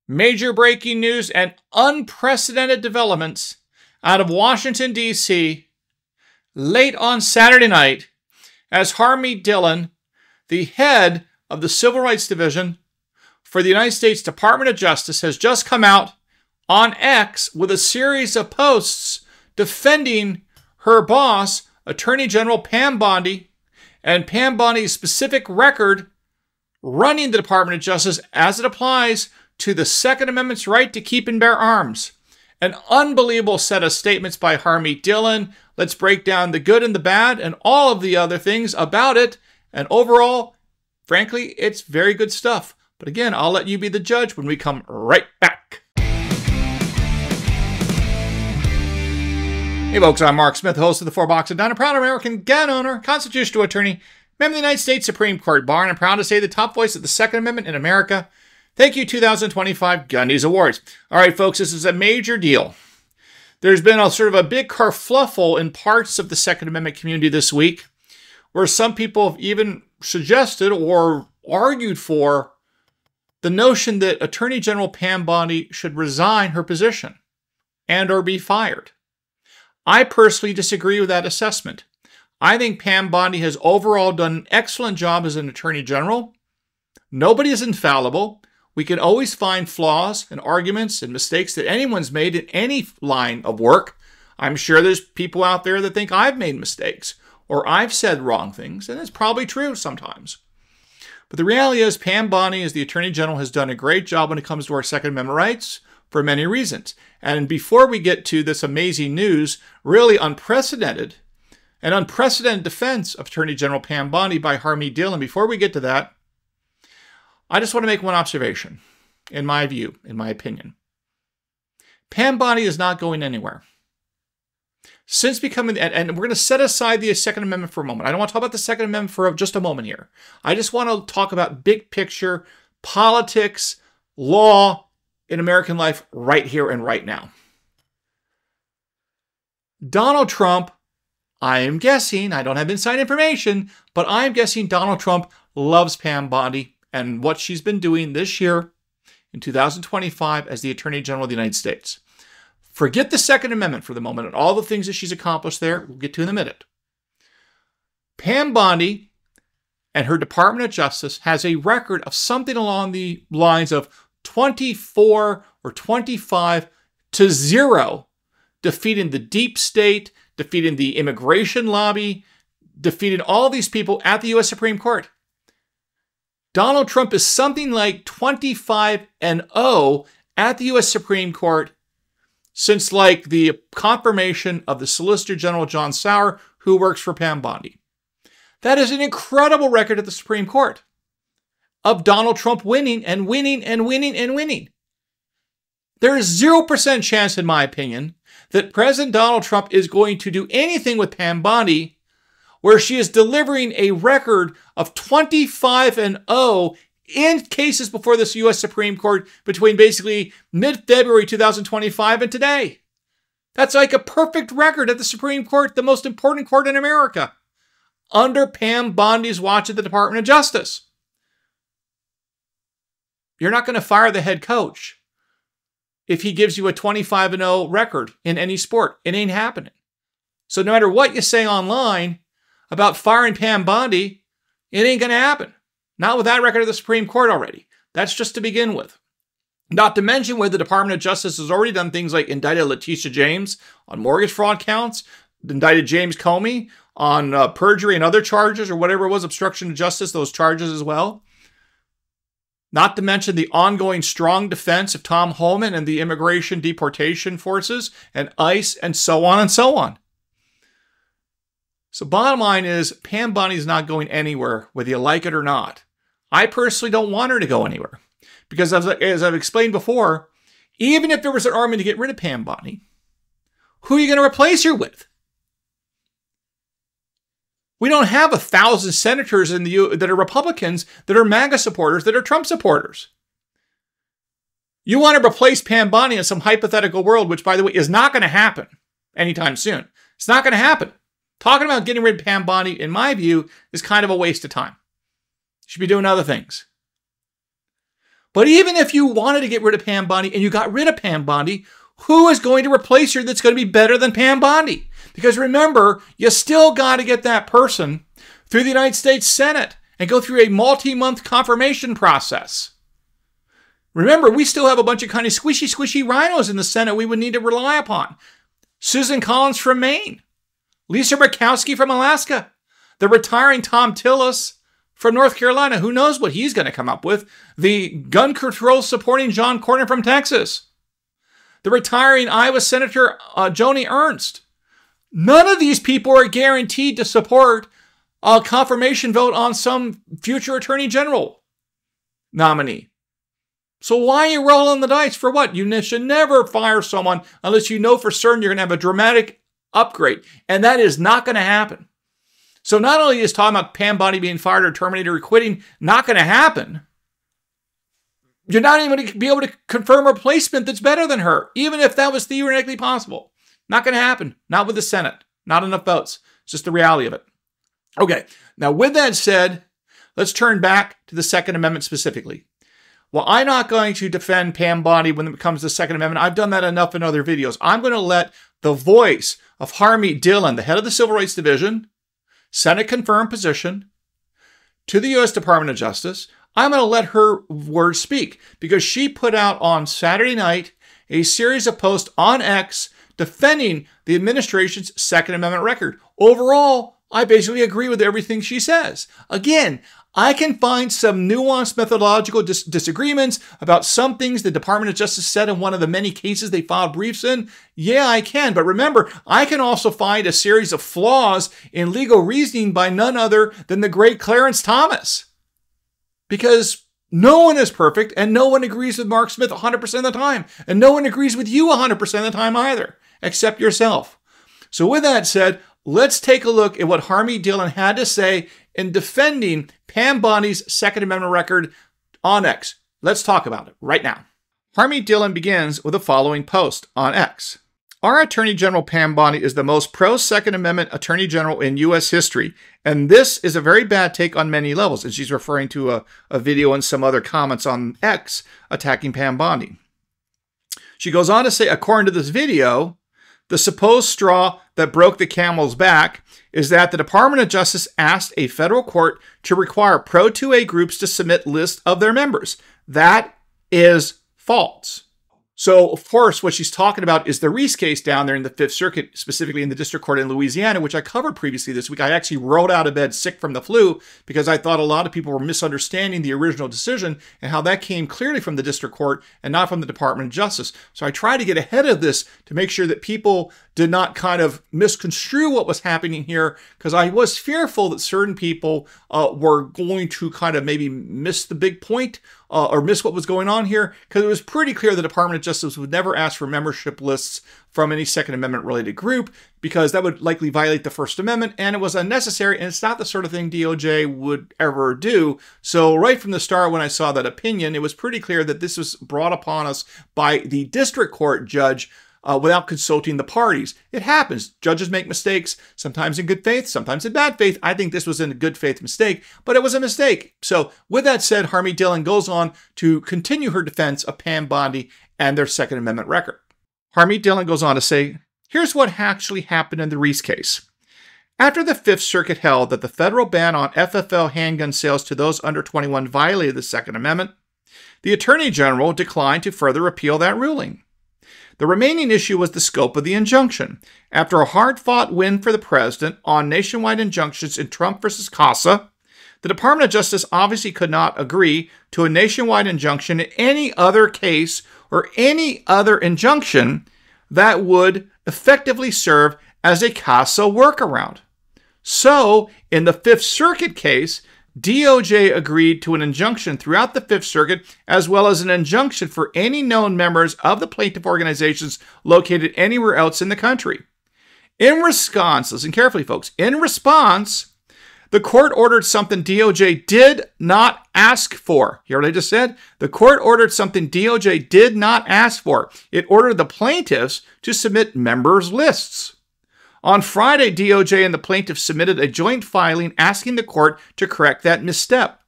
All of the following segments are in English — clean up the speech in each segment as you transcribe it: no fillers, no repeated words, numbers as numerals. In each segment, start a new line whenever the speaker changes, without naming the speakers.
Major breaking news and unprecedented developments out of Washington, D.C. late on Saturday night as Harmeet Dhillon, the head of the Civil Rights Division for the United States Department of Justice, has just come out on X with a series of posts defending her boss, Attorney General Pam Bondi, and Pam Bondi's specific record running the Department of Justice as it applies to the Second Amendment's right to keep and bear arms. An unbelievable set of statements by Harmeet Dhillon. Let's break down the good and the bad and all of the other things about it. And overall, frankly, it's very good stuff. But again, I'll let you be the judge when we come right back. Hey folks, I'm Mark Smith, host of the Four Box and Down, a proud American gun owner, constitutional attorney, member of the United States Supreme Court Bar, and I'm proud to say the top voice of the Second Amendment in America. Thank you, 2025 Gundies Awards. All right, folks, this is a major deal. There's been a sort of a big kerfluffle in parts of the Second Amendment community this week, where some people have even suggested or argued for the notion that Attorney General Pam Bondi should resign her position and or be fired. I personally disagree with that assessment. I think Pam Bondi has overall done an excellent job as an Attorney General. Nobody is infallible. We can always find flaws and arguments and mistakes that anyone's made in any line of work. I'm sure there's people out there that think I've made mistakes or I've said wrong things, and it's probably true sometimes. But the reality is Pam Bondi, as the Attorney General, has done a great job when it comes to our Second Amendment rights for many reasons. And before we get to this amazing news, really unprecedented defense of Attorney General Pam Bondi by Harmeet Dhillon, before we get to that, I just want to make one observation, in my view, in my opinion. Pam Bondi is not going anywhere. Since becoming, and we're going to set aside the Second Amendment for a moment. I don't want to talk about the Second Amendment for just a moment here. I just want to talk about big picture, politics, law in American life right here and right now. Donald Trump, I am guessing, I don't have inside information, but I'm guessing Donald Trump loves Pam Bondi and what she's been doing this year in 2025 as the Attorney General of the United States. Forget the Second Amendment for the moment and all the things that she's accomplished there. We'll get to in a minute. Pam Bondi and her Department of Justice has a record of something along the lines of 24 or 25-0, defeating the deep state, defeating the immigration lobby, defeating all these people at the U.S. Supreme Court. Donald Trump is something like 25-0 at the U.S. Supreme Court since like the confirmation of the Solicitor General John Sauer, who works for Pam Bondi. That is an incredible record at the Supreme Court of Donald Trump winning and winning and winning and winning. There is 0% chance, in my opinion, that President Donald Trump is going to do anything with Pam Bondi where she is delivering a record of 25-0 in cases before this U.S. Supreme Court between basically mid-February 2025 and today. That's like a perfect record at the Supreme Court, the most important court in America, under Pam Bondi's watch at the Department of Justice. You're not going to fire the head coach if he gives you a 25-0 record in any sport. It ain't happening. So no matter what you say online about firing Pam Bondi, it ain't going to happen. Not with that record of the Supreme Court already. That's just to begin with. Not to mention where the Department of Justice has already done things like indicted Letitia James on mortgage fraud counts, indicted James Comey on perjury and other charges or whatever it was, obstruction of justice, those charges as well. Not to mention the ongoing strong defense of Tom Homan and the immigration deportation forces and ICE and so on and so on. So bottom line is, Pam Bondi is not going anywhere, whether you like it or not. I personally don't want her to go anywhere. Because as I've explained before, even if there was an argument to get rid of Pam Bondi, who are you going to replace her with? We don't have 1,000 senators in the that are Republicans, that are MAGA supporters, that are Trump supporters. You want to replace Pam Bondi in some hypothetical world, which, by the way, is not going to happen anytime soon. It's not going to happen. Talking about getting rid of Pam Bondi, in my view, is kind of a waste of time. You should be doing other things. But even if you wanted to get rid of Pam Bondi and you got rid of Pam Bondi, who is going to replace her that's going to be better than Pam Bondi? Because remember, you still got to get that person through the United States Senate and go through a multi-month confirmation process. Remember, we still have a bunch of kind of squishy rhinos in the Senate we would need to rely upon. Susan Collins from Maine, Lisa Murkowski from Alaska, the retiring Tom Tillis from North Carolina. Who knows what he's going to come up with? The gun control supporting John Cornyn from Texas, the retiring Iowa Senator Joni Ernst. None of these people are guaranteed to support a confirmation vote on some future Attorney General nominee. So why are you rolling the dice for what? You should never fire someone unless you know for certain you're going to have a dramatic upgrade. And that is not going to happen. So not only is talking about Pam Bondi being fired or terminated or quitting not going to happen, you're not even going to be able to confirm a replacement that's better than her, even if that was theoretically possible. Not going to happen. Not with the Senate. Not enough votes. It's just the reality of it. Okay, now with that said, let's turn back to the Second Amendment specifically. Well, I'm not going to defend Pam Bondi when it comes to the Second Amendment. I've done that enough in other videos. I'm going to let the voice of Harmeet Dhillon, the head of the Civil Rights Division, Senate-confirmed position, to the U.S. Department of Justice, I'm going to let her words speak because she put out on Saturday night a series of posts on X defending the administration's Second Amendment record. Overall, I basically agree with everything she says. Again, I can find some nuanced methodological disagreements about some things the Department of Justice said in one of the many cases they filed briefs in. Yeah, I can. But remember, I can also find a series of flaws in legal reasoning by none other than the great Clarence Thomas. Because no one is perfect, and no one agrees with Mark Smith 100% of the time. And no one agrees with you 100% of the time either, except yourself. So with that said, let's take a look at what Harmeet Dhillon had to say in defending Pam Bondi's Second Amendment record on X. Let's talk about it right now. Harmeet Dhillon begins with the following post on X. Our Attorney General Pam Bondi is the most pro-Second Amendment Attorney General in U.S. history, and this is a very bad take on many levels, and she's referring to a video and some other comments on X attacking Pam Bondi. She goes on to say, according to this video, the supposed straw that broke the camel's back is that the Department of Justice asked a federal court to require pro-2A groups to submit lists of their members. That is false. So, of course, what she's talking about is the Reese case down there in the Fifth Circuit, specifically in the District Court in Louisiana, which I covered previously this week. I actually rolled out of bed sick from the flu because I thought a lot of people were misunderstanding the original decision and how that came clearly from the District Court and not from the Department of Justice. So I tried to get ahead of this to make sure that people did not kind of misconstrue what was happening here, because I was fearful that certain people were going to kind of maybe miss the big point or miss what was going on here, because it was pretty clear the Department of Justice would never ask for membership lists from any Second Amendment related group, because that would likely violate the First Amendment, and it was unnecessary, and it's not the sort of thing DOJ would ever do. So right from the start, when I saw that opinion, it was pretty clear that this was brought upon us by the district court judge without consulting the parties. It happens. Judges make mistakes, sometimes in good faith, sometimes in bad faith. I think this was a good faith mistake, but it was a mistake. So with that said, Harmeet Dhillon goes on to continue her defense of Pam Bondi and their Second Amendment record. Harmeet Dhillon goes on to say, here's what actually happened in the Reese case. After the Fifth Circuit held that the federal ban on FFL handgun sales to those under 21 violated the Second Amendment, the Attorney General declined to further appeal that ruling. The remaining issue was the scope of the injunction. After a hard-fought win for the president on nationwide injunctions in Trump versus Casa, the Department of Justice obviously could not agree to a nationwide injunction in any other case or any other injunction that would effectively serve as a Casa workaround. So, in the Fifth Circuit case, DOJ agreed to an injunction throughout the Fifth Circuit, as well as an injunction for any known members of the plaintiff organizations located anywhere else in the country. In response, listen carefully, folks, in response, the court ordered something DOJ did not ask for. Hear what I just said? The court ordered something DOJ did not ask for. It ordered the plaintiffs to submit members' lists. On Friday, DOJ and the plaintiffs submitted a joint filing asking the court to correct that misstep.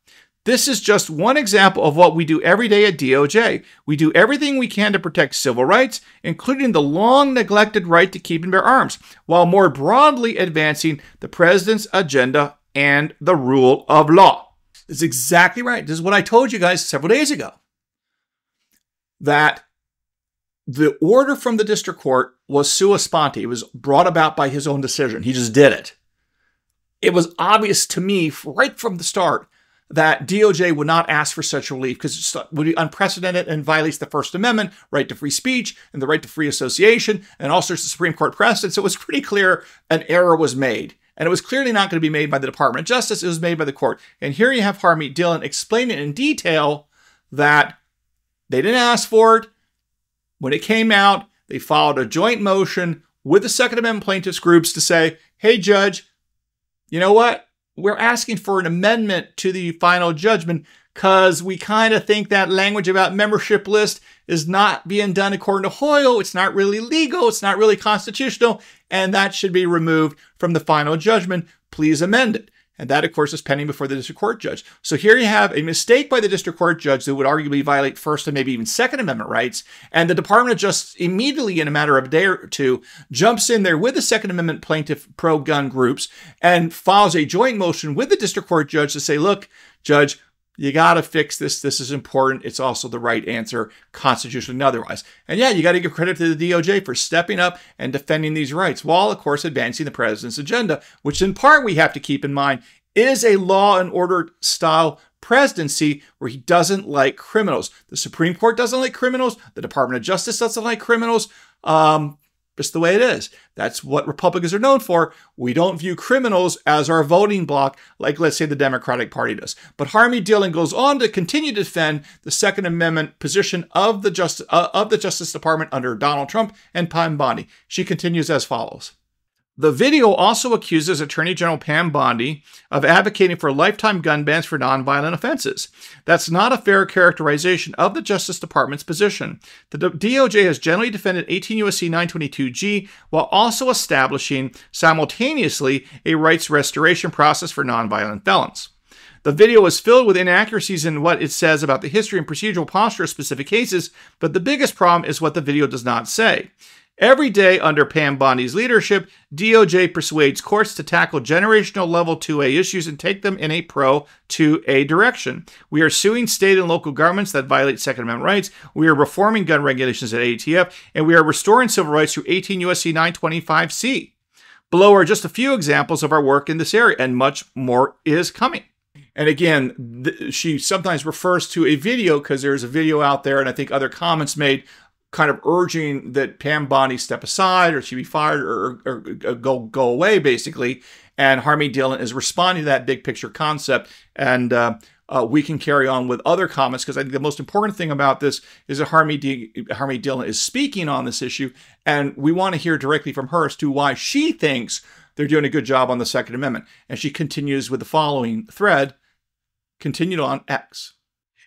This is just one example of what we do every day at DOJ. We do everything we can to protect civil rights, including the long neglected right to keep and bear arms, while more broadly advancing the president's agenda and the rule of law. This is exactly right. This is what I told you guys several days ago. That the order from the district court was sua sponte. It was brought about by his own decision. He just did it. It was obvious to me right from the start that DOJ would not ask for such relief because it would be unprecedented and violates the First Amendment, right to free speech, and the right to free association, and all sorts of Supreme Court precedent. So it was pretty clear an error was made. And it was clearly not going to be made by the Department of Justice. It was made by the court. And here you have Harmeet Dhillon explaining in detail that they didn't ask for it. When it came out, they filed a joint motion with the Second Amendment plaintiffs groups to say, hey, Judge, you know what? We're asking for an amendment to the final judgment because we kind of think that language about membership list is not being done according to Hoyle. It's not really legal. It's not really constitutional. And that should be removed from the final judgment. Please amend it. And that, of course, is pending before the district court judge. So here you have a mistake by the district court judge that would arguably violate First and maybe even Second Amendment rights. And the Department of Justice immediately, in a matter of a day or two, jumps in there with the Second Amendment plaintiff pro-gun groups and files a joint motion with the district court judge to say, look, Judge, you got to fix this. This is important. It's also the right answer, constitutionally and otherwise. And yeah, you got to give credit to the DOJ for stepping up and defending these rights, while, of course, advancing the president's agenda, which in part we have to keep in mind is a law and order style presidency where he doesn't like criminals. The Supreme Court doesn't like criminals. The Department of Justice doesn't like criminals. Just the way it is. That's what Republicans are known for. We don't view criminals as our voting bloc like, let's say, the Democratic Party does. But Harmeet Dhillon goes on to continue to defend the Second Amendment position of the Justice Department under Donald Trump and Pam Bondi. She continues as follows. The video also accuses Attorney General Pam Bondi of advocating for lifetime gun bans for nonviolent offenses. That's not a fair characterization of the Justice Department's position. The DOJ has generally defended 18 U.S.C. 922G while also establishing simultaneously a rights restoration process for nonviolent felons. The video is filled with inaccuracies in what it says about the history and procedural posture of specific cases, but the biggest problem is what the video does not say. Every day under Pam Bondi's leadership, DOJ persuades courts to tackle generational level 2A issues and take them in a pro-2A direction. We are suing state and local governments that violate Second Amendment rights. We are reforming gun regulations at ATF, and we are restoring civil rights through 18 U.S.C. 925C. Below are just a few examples of our work in this area, and much more is coming. And again, she sometimes refers to a video because there's a video out there, and I think other comments made kind of urging that Pam Bondi step aside or she be fired or go away, basically. And Harmeet Dhillon is responding to that big picture concept. And we can carry on with other comments because I think the most important thing about this is that Harmeet Dhillon is speaking on this issue. And we want to hear directly from her as to why she thinks they're doing a good job on the Second Amendment. And she continues with the following thread, continued on X.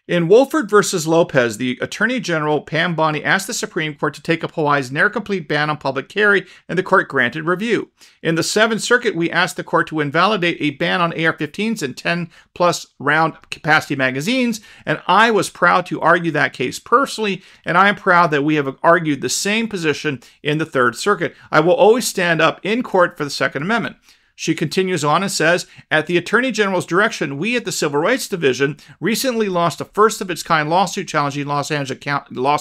In Wolford versus Lopez, the Attorney General Pam Bondi asked the Supreme Court to take up Hawaii's near-complete ban on public carry, and the court granted review. In the Seventh Circuit, we asked the court to invalidate a ban on AR-15s and 10-plus round capacity magazines, and I was proud to argue that case personally, and I am proud that we have argued the same position in the Third Circuit. I will always stand up in court for the Second Amendment. She continues on and says, at the Attorney General's direction, we at the Civil Rights Division recently lost a first-of-its-kind lawsuit challenging Los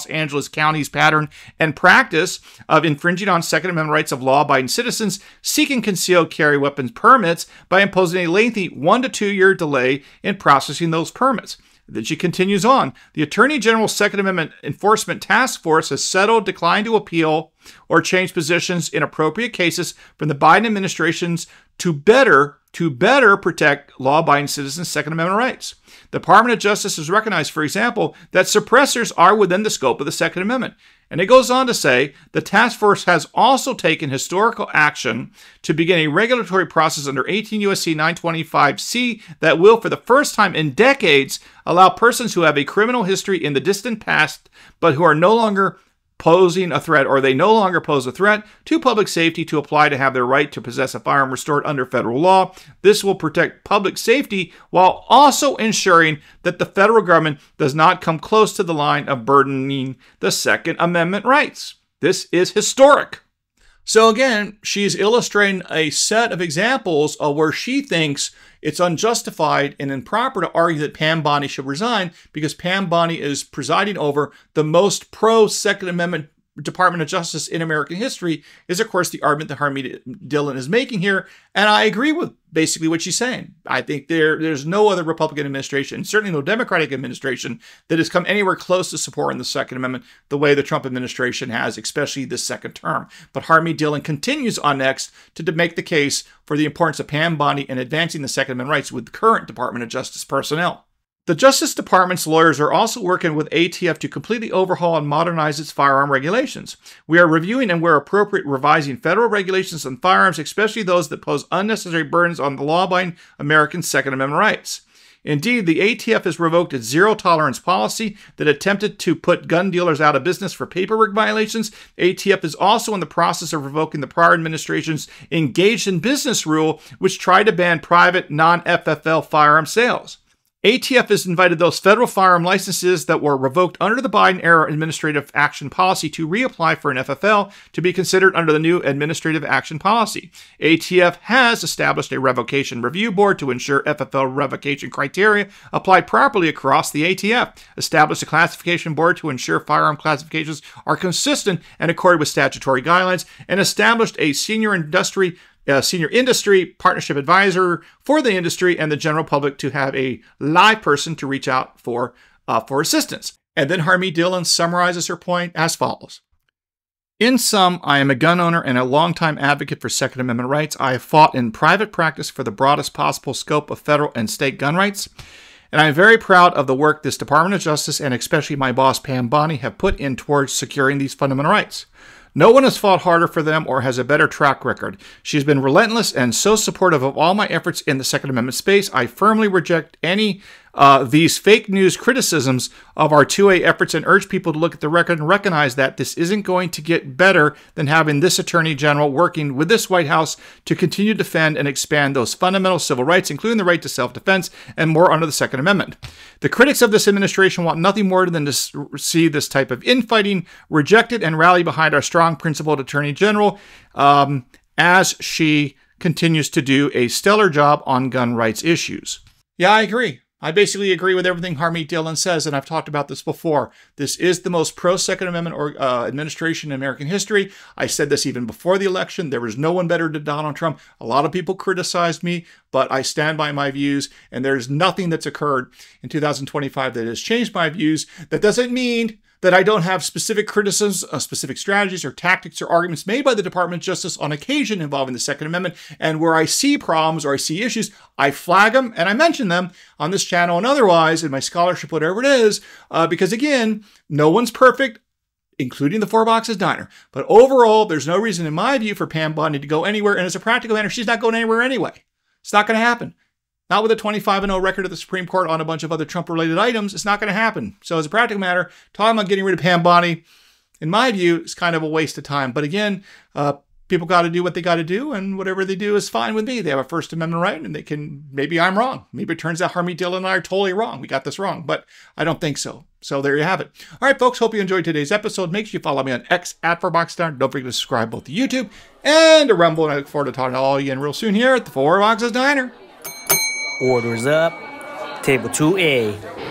Angeles County's pattern and practice of infringing on Second Amendment rights of law-abiding citizens seeking concealed carry weapons permits by imposing a lengthy 1 to 2 year delay in processing those permits. Then she continues on. The Attorney General's Second Amendment Enforcement Task Force has settled, declined to appeal, or change positions in appropriate cases from the Biden administration's to better protect law-abiding citizens' Second Amendment rights. The Department of Justice has recognized, for example, that suppressors are within the scope of the Second Amendment. And it goes on to say, the task force has also taken historical action to begin a regulatory process under 18 U.S.C. 925C that will, for the first time in decades, allow persons who have a criminal history in the distant past, but who are no longer posing a threat, or they no longer pose a threat to public safety, to apply to have their right to possess a firearm restored under federal law. This will protect public safety while also ensuring that the federal government does not come close to the line of burdening the Second Amendment rights. This is historic. So again, she's illustrating a set of examples of where she thinks it's unjustified and improper to argue that Pam Bondi should resign, because Pam Bondi is presiding over the most pro-Second Amendment Department of Justice in American history, is of course the argument that Harmeet Dhillon is making here. And I agree with basically what she's saying. I think there's no other Republican administration, certainly no Democratic administration, that has come anywhere close to supporting the Second Amendment the way the Trump administration has, especially this second term. But Harmeet Dhillon continues on next to make the case for the importance of Pam Bondi in advancing the Second Amendment rights with current Department of Justice personnel. The Justice Department's lawyers are also working with ATF to completely overhaul and modernize its firearm regulations. We are reviewing and, where appropriate, revising federal regulations on firearms, especially those that pose unnecessary burdens on the law-abiding American Second Amendment rights. Indeed, the ATF has revoked its zero-tolerance policy that attempted to put gun dealers out of business for paperwork violations. ATF is also in the process of revoking the prior administration's engaged in business rule, which tried to ban private non-FFL firearm sales. ATF has invited those federal firearm licenses that were revoked under the Biden-era administrative action policy to reapply for an FFL to be considered under the new administrative action policy. ATF has established a revocation review board to ensure FFL revocation criteria apply properly across the ATF, established a classification board to ensure firearm classifications are consistent and accorded with statutory guidelines, and established a senior industry partnership advisor for the industry and the general public to have a live person to reach out for assistance. And then Harmeet Dhillon summarizes her point as follows. In sum, I am a gun owner and a longtime advocate for Second Amendment rights. I have fought in private practice for the broadest possible scope of federal and state gun rights. And I'm very proud of the work this Department of Justice and especially my boss Pam Bondi have put in towards securing these fundamental rights. No one has fought harder for them or has a better track record. She has been relentless and so supportive of all my efforts in the Second Amendment space. I firmly reject any these fake news criticisms of our 2A efforts and urge people to look at the record and recognize that this isn't going to get better than having this Attorney General working with this White House to continue to defend and expand those fundamental civil rights, including the right to self-defense and more under the Second Amendment. The critics of this administration want nothing more than to see this type of infighting rejected and rally behind our strong principled Attorney General as she continues to do a stellar job on gun rights issues. Yeah, I agree. I basically agree with everything Harmeet Dhillon says, and I've talked about this before. This is the most pro-Second Amendment administration in American history. I said this even before the election. There was no one better than Donald Trump. A lot of people criticized me, but I stand by my views, and there's nothing that's occurred in 2025 that has changed my views. That doesn't mean that I don't have specific criticisms, specific strategies or tactics or arguments made by the Department of Justice on occasion involving the Second Amendment. And where I see problems or I see issues, I flag them and I mention them on this channel and otherwise in my scholarship, whatever it is, because again, no one's perfect, including the Four Boxes Diner. But overall, there's no reason in my view for Pam Bondi to go anywhere. And as a practical matter, she's not going anywhere anyway. It's not going to happen. Not with a 25-0 record at the Supreme Court on a bunch of other Trump-related items. It's not going to happen. So as a practical matter, talking about getting rid of Pam Bondi, in my view, is kind of a waste of time. But again, people got to do what they got to do, and whatever they do is fine with me. They have a First Amendment right, and they can, maybe I'm wrong. Maybe it turns out Harmeet Dhillon and I are totally wrong. We got this wrong, but I don't think so. So there you have it. All right, folks, hope you enjoyed today's episode. Make sure you follow me on X at @4boxdiner. Don't forget to subscribe both to YouTube and to Rumble, and I look forward to talking to all of you again real soon here at the Four Boxes Diner.
Orders up. Table 2A.